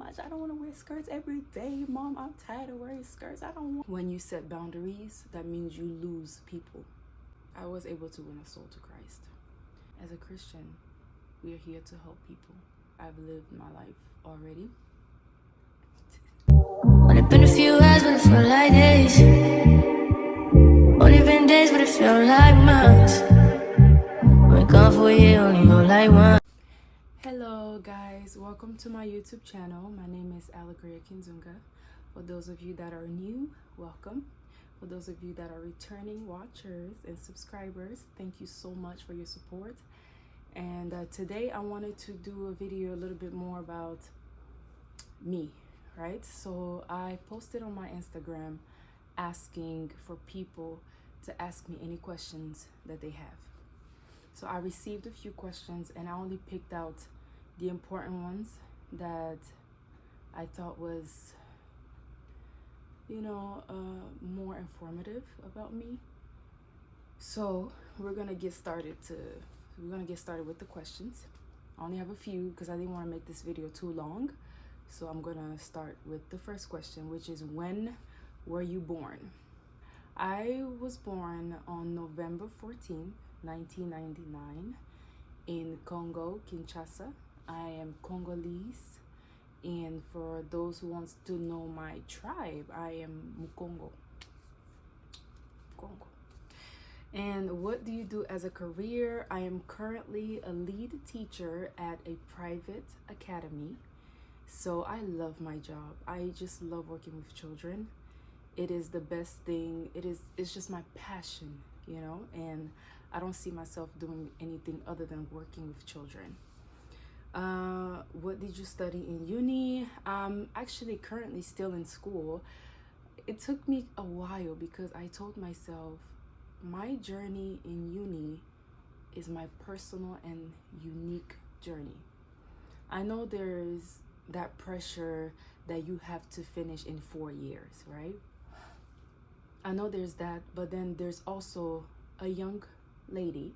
much. I don't want to wear skirts every day. Mom, I'm tired of wearing skirts. I don't want. When you set boundaries, that means you lose people. I was able to win a soul to Christ. As a Christian, we are here to help people. I've lived my life already. Only been a few hours, but it felt like days. Only been days, but it felt like months. Been gone for a year, only hold like one. Hello guys, welcome to my YouTube channel. My name is Alegria alegriakugccreator. For those of you that are new, welcome. For those of you that are returning watchers and subscribers, thank you so much for your support. And today I wanted to do a video a little bit more about me, right? So I posted on my Instagram asking for people to ask me any questions that they have. So I received a few questions and I only picked out the important ones that I thought was, more informative about me. So we're gonna get started with the questions. I only have a few because I didn't want to make this video too long. So I'm gonna start with the first question, which is, when were you born? I was born on November 14th, 1999 in Congo, Kinshasa. I am Congolese, and for those who wants to know my tribe, I am Mukongo. Congo. And what do you do as a career? I am currently a lead teacher at a private academy. So I love my job. I just love working with children. It is the best thing. It's just my passion, and I don't see myself doing anything other than working with children. What did you study in uni? I'm actually currently still in school. It took me a while because I told myself my journey in uni is my personal and unique journey. I know there's that pressure that you have to finish in 4 years, right? I know there's that, but then there's also a young lady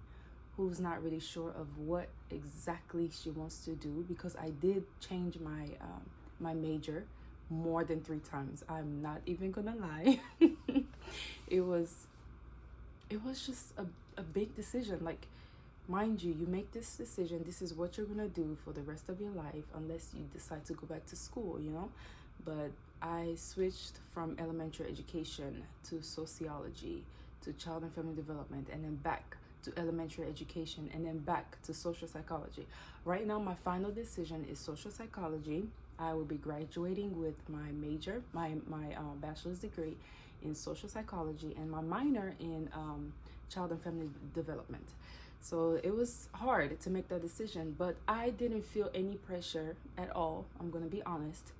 who's not really sure of what exactly she wants to do, because I did change my major more than 3 times. I'm not even gonna lie. It was just a big decision. Like, mind you, you make this decision, this is what you're gonna do for the rest of your life, unless you decide to go back to school, But I switched from elementary education to sociology, to child and family development, and then back to elementary education, and then back to social psychology. Right now, my final decision is social psychology. I will be graduating with my major, my bachelor's degree in social psychology, and my minor in child and family development. So it was hard to make that decision, but I didn't feel any pressure at all. I'm gonna be honest.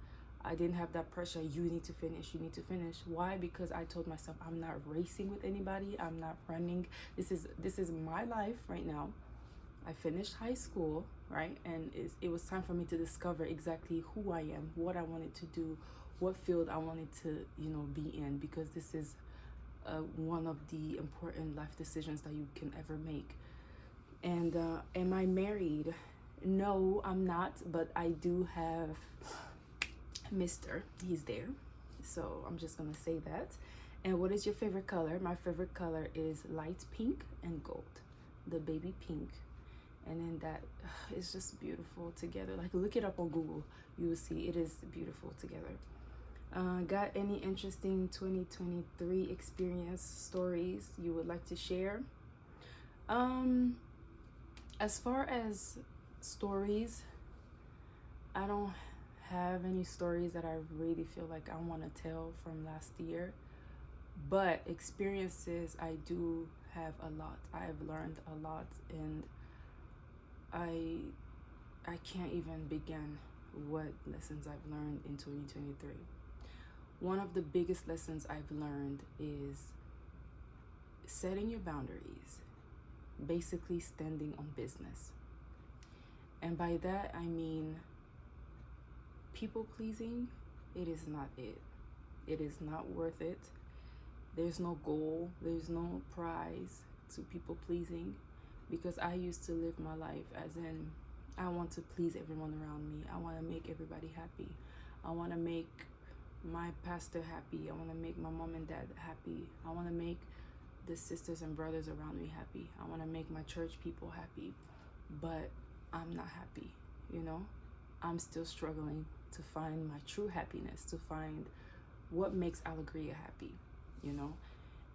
I didn't have that pressure. You need to finish. Why? Because I told myself I'm not racing with anybody. I'm not running. This is my life right now. I finished high school, right? And it was time for me to discover exactly who I am, what I wanted to do, what field I wanted to, be in, because this is one of the important life decisions that you can ever make. And am I married? No, I'm not, but I do have Mr. He's there. So I'm just gonna say that. And what is your favorite color? My favorite color is light pink and gold, the baby pink. And then that is just beautiful together. Like, look it up on Google, you will see it is beautiful together. Got any interesting 2023 experience stories you would like to share? As far as stories, I don't have any stories that I really feel like I want to tell from last year, but experiences, I do have a lot. I've learned a lot, and I can't even begin what lessons I've learned in 2023. One of the biggest lessons I've learned is setting your boundaries, basically standing on business. And by that I mean, people pleasing, it is not it. It is not worth it. There's no goal, there's no prize to people pleasing, because I used to live my life as in, I want to please everyone around me. I want to make everybody happy. I want to make my pastor happy. I want to make my mom and dad happy. I want to make the sisters and brothers around me happy. I want to make my church people happy. But I'm not happy, you know? I'm still struggling to find my true happiness, to find what makes Alegria happy, you know?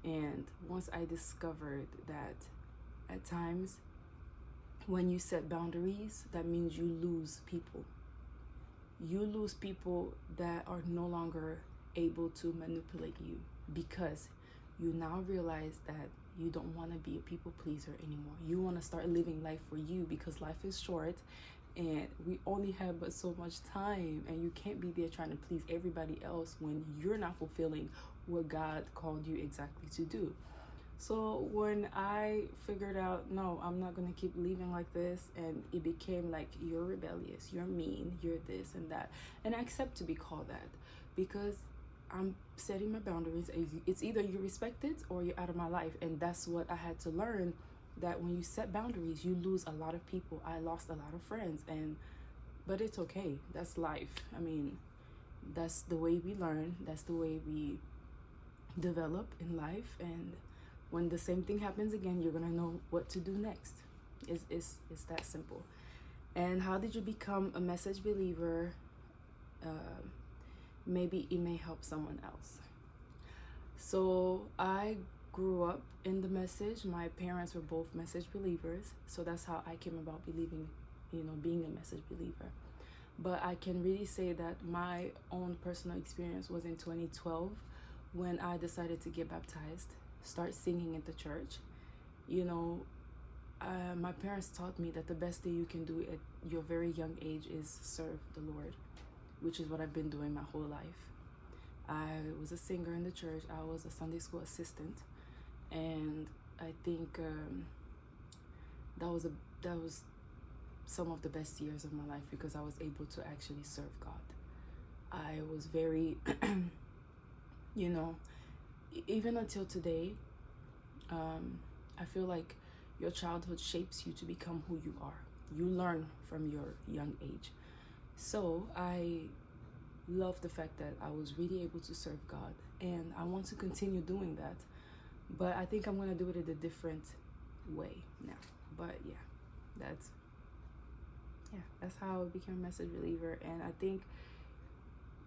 And once I discovered that at times when you set boundaries, that means you lose people. You lose people that are no longer able to manipulate you, because you now realize that you don't want to be a people pleaser anymore. You want to start living life for you, because life is short and we only have but so much time, and you can't be there trying to please everybody else when you're not fulfilling what God called you exactly to do. So when I figured out, no, I'm not going to keep living like this, and it became like, you're rebellious, you're mean, you're this and that. And I accept to be called that, because I'm setting my boundaries. It's either you respect it or you're out of my life. And that's what I had to learn, that when you set boundaries, you lose a lot of people. I lost a lot of friends, but it's okay. That's life. I mean, that's the way we learn. That's the way we develop in life. And when the same thing happens again, you're gonna know what to do next. It's that simple. And how did you become a message believer? Maybe it may help someone else. So I grew up in the message. My parents were both message believers. So that's how I came about believing, being a message believer. But I can really say that my own personal experience was in 2012 when I decided to get baptized, start singing at the church. My parents taught me that the best thing you can do at your very young age is serve the Lord, which is what I've been doing my whole life. I was a singer in the church. I was a Sunday school assistant, and I think that was some of the best years of my life, because I was able to actually serve God. I was very, even until today, I feel like your childhood shapes you to become who you are. You learn from your young age. So I love the fact that I was really able to serve God, and I want to continue doing that. But I think I'm going to do it in a different way now. But that's how I became a message believer. And I think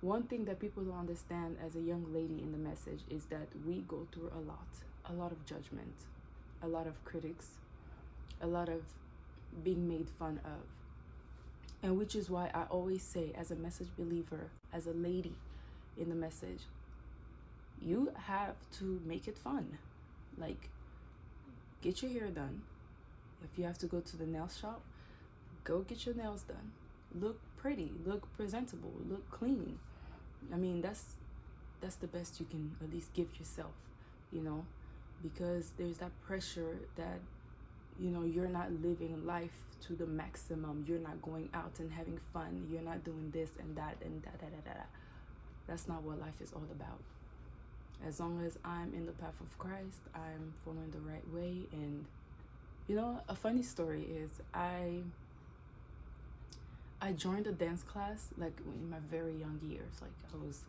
one thing that people don't understand as a young lady in the message is that we go through a lot of judgment, a lot of critics, a lot of being made fun of. And which is why I always say, as a message believer, as a lady in the message, you have to make it fun. Like, get your hair done. If you have to go to the nail shop, go get your nails done. Look pretty, look presentable, look clean. I mean, that's the best you can at least give yourself, because there's that pressure that, you're not living life to the maximum. You're not going out and having fun. You're not doing this and that and da. That's not what life is all about. As long as I'm in the path of Christ, I'm following the right way. And, a funny story is I joined a dance class, like in my very young years. Like I was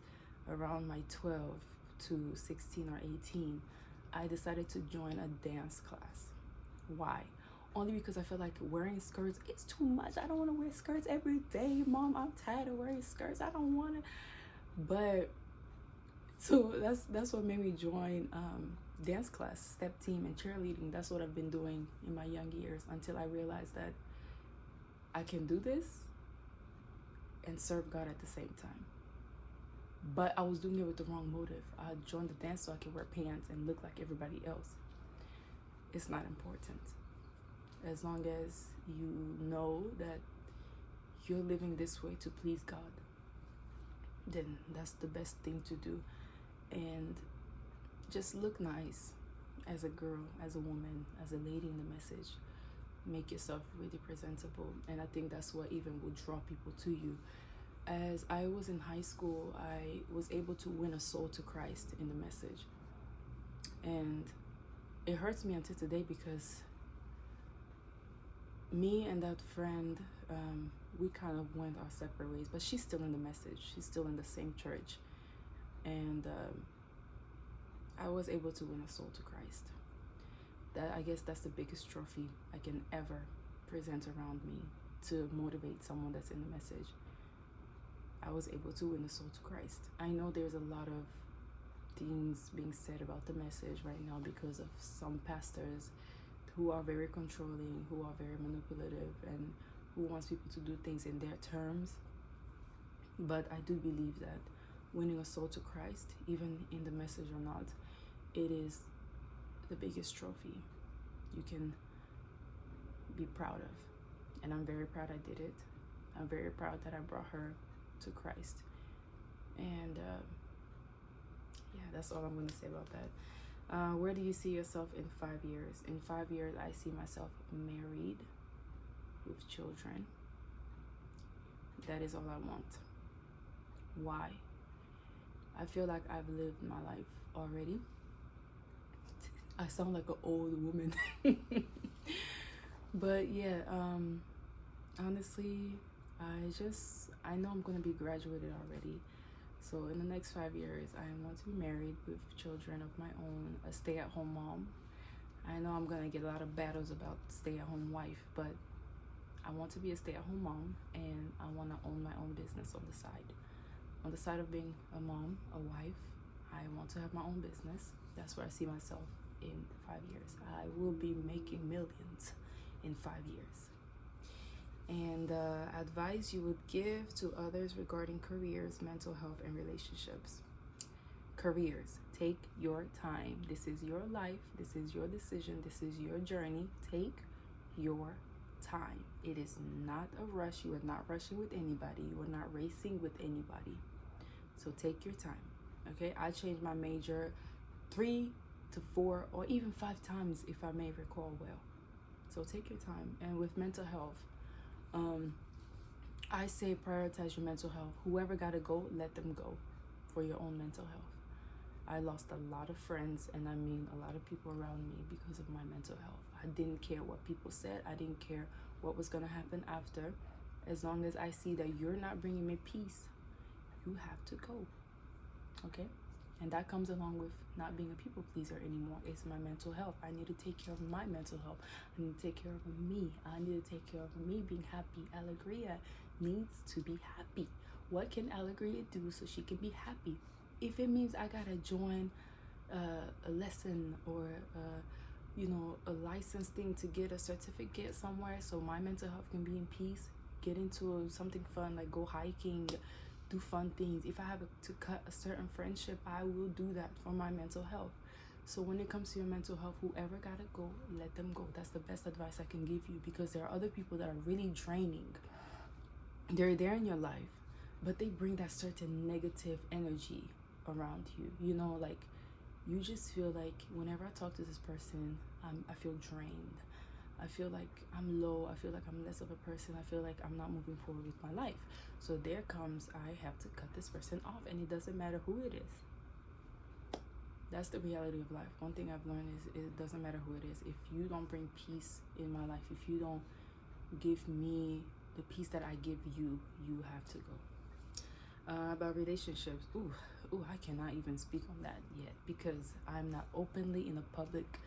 around my 12 to 16 or 18. I decided to join a dance class. Why? Only because I feel like wearing skirts is too much. I don't want to wear skirts every day, Mom. I'm tired of wearing skirts. I don't want to. But so that's what made me join dance class, step team, and cheerleading. That's what I've been doing in my young years, until I realized that I can do this and serve God at the same time. But I was doing it with the wrong motive. I joined the dance so I could wear pants and look like everybody else. It's not important. As long as you know that you're living this way to please God, then that's the best thing to do. And just look nice as a girl, as a woman, as a lady in the message. Make yourself really presentable. And I think that's what even will draw people to you. As I was in high school, I was able to win a soul to Christ in the message. And it hurts me until today, because me and that friend, we kind of went our separate ways, but she's still in the message. She's still in the same church. And I was able to win a soul to Christ. I guess that's the biggest trophy I can ever present around me, to motivate someone that's in the message. I was able to win a soul to Christ. I know there's a lot of things being said about the message right now because of some pastors who are very controlling, who are very manipulative, and who wants people to do things in their terms. But I do believe that winning a soul to Christ, even in the message or not, it is the biggest trophy you can be proud of. And I'm very proud I did it. I'm very proud that I brought her to Christ. And yeah, that's all I'm going to say about that. Where do you see yourself in 5 years? In 5 years, I see myself married with children. That is all I want. Why? I feel like I've lived my life already. I sound like an old woman. But yeah, honestly, I know I'm going to be graduated already. So in the next 5 years, I want to be married with children of my own, a stay-at-home mom. I know I'm going to get a lot of battles about stay-at-home wife, but I want to be a stay-at-home mom, and I want to own my own business on the side. On the side of being a mom, a wife, I want to have my own business. That's where I see myself in 5 years. I will be making millions in 5 years. And advice you would give to others regarding careers, mental health, and relationships. Careers, take your time. This is your life. This is your decision. This is your journey. Take your time. It is not a rush. You are not rushing with anybody. You are not racing with anybody. So take your time. Okay, I changed my major 3 to 4 or even 5 times, if I may recall well. So take your time. And with mental health, I say prioritize your mental health. Whoever gotta go, let them go for your own mental health. I lost a lot of friends, and I mean a lot of people around me, because of my mental health. I didn't care what people said. I didn't care what was gonna happen after. As long as I see that you're not bringing me peace, you have to go. Okay? And that comes along with not being a people pleaser anymore. It's my mental health. I need to take care of my mental health. I need to take care of me. I need to take care of me being happy. Alegria needs to be happy. What can Alegria do so she can be happy? If it means I gotta join a lesson or a license thing to get a certificate somewhere so my mental health can be in peace, get into something fun like go hiking, do fun things. If I have to cut a certain friendship, I will do that for my mental health. So when it comes to your mental health, whoever gotta go, let them go. That's the best advice I can give you, because there are other people that are really draining. They're there in your life, but they bring that certain negative energy around you. Like you just feel like whenever I talk to this person, I feel drained. I feel like I'm low. I feel like I'm less of a person. I feel like I'm not moving forward with my life. So there comes, I have to cut this person off, and it doesn't matter who it is. That's the reality of life. One thing I've learned is it doesn't matter who it is. If you don't bring peace in my life, if you don't give me the peace that I give you, you have to go. About relationships, I cannot even speak on that yet, because I'm not openly in a public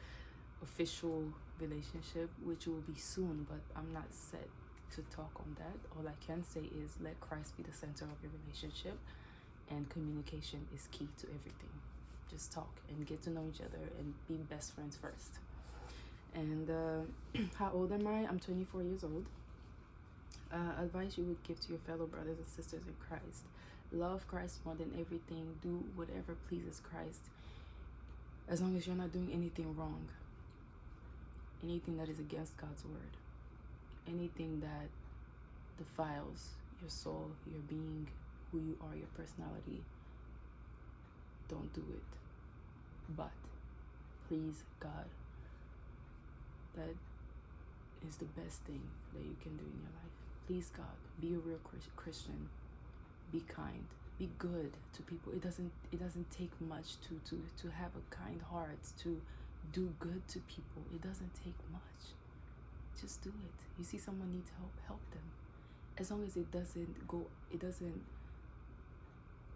official relationship, which will be soon, but I'm not set to talk on that. All I can say is let Christ be the center of your relationship, and communication is key to everything. Just talk and get to know each other and be best friends first. And how old am I? I'm 24 years old. Advice you would give to your fellow brothers and sisters in Christ: love Christ more than everything. Do whatever pleases Christ, as long as you're not doing anything wrong, anything that is against God's word, anything that defiles your soul, your being, who you are, your personality. Don't do it. But please God. That is the best thing that you can do in your life. Please God. Be a real Christian. Be kind. Be good to people. It doesn't take much to have a kind heart, to do good to people. It doesn't take much. Just do it. You see someone needs help, help them. as long as it doesn't go,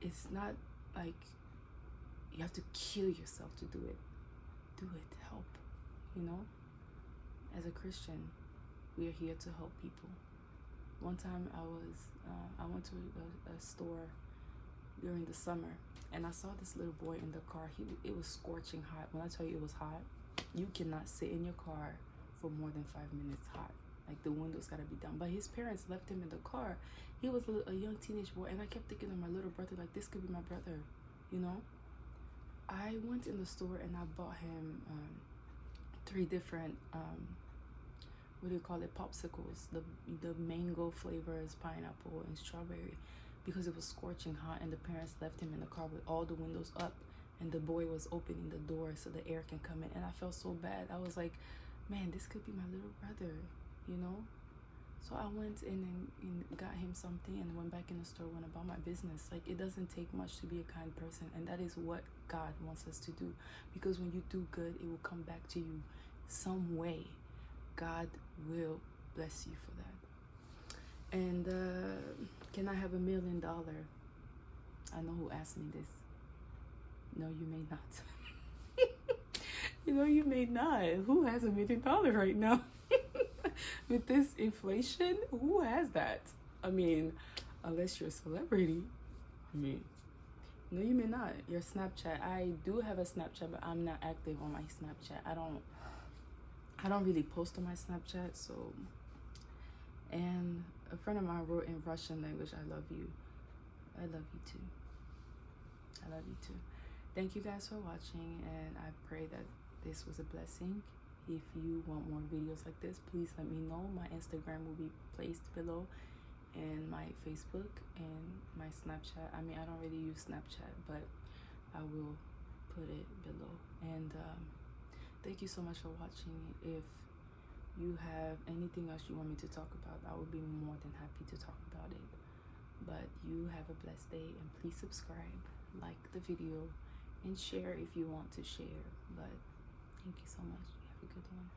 it's not like you have to kill yourself to do it. Do it, help, you know? As a Christian, we are here to help people. One time I went to a store during the summer, and I saw this little boy in the car. It was scorching hot. When I tell you it was hot, you cannot sit in your car for more than 5 minutes hot. Like, the windows gotta be down. But his parents left him in the car. He was a young teenage boy, and I kept thinking of my little brother, like, this could be my brother, you know? I went in the store and I bought him 3 different what do you call it, popsicles. The mango flavors, pineapple and strawberry, because it was scorching hot, and the parents left him in the car with all the windows up, and the boy was opening the door so the air can come in. And I felt so bad. I was like, man, this could be my little brother, you know? So I went in and got him something, and went back in the store, went about my business. Like, it doesn't take much to be a kind person, and that is what God wants us to do. Because when you do good, it will come back to you some way. God will bless you for that. And can I have $1 million? I know who asked me this. No, you may not. You know, you may not. Who has $1 million right now? With this inflation, who has that? I mean, unless you're a celebrity. I mean, no, you may not. Your Snapchat. I do have a Snapchat, but I'm not active on my Snapchat. I don't really post on my Snapchat. So, and a friend of mine wrote in Russian language, I love you. I love you too. I love you too. Thank you guys for watching, and I pray that this was a blessing. If you want more videos like this, please let me know. My Instagram will be placed below, and my Facebook and my Snapchat. I mean, I don't really use Snapchat, but I will put it below. And thank you so much for watching. If you have anything else you want me to talk about, I would be more than happy to talk about it. But you have a blessed day, and please subscribe, like the video, and share if you want to share. But thank you so much. You have a good one.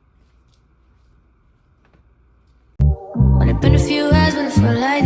Only been a few hours, but it felt like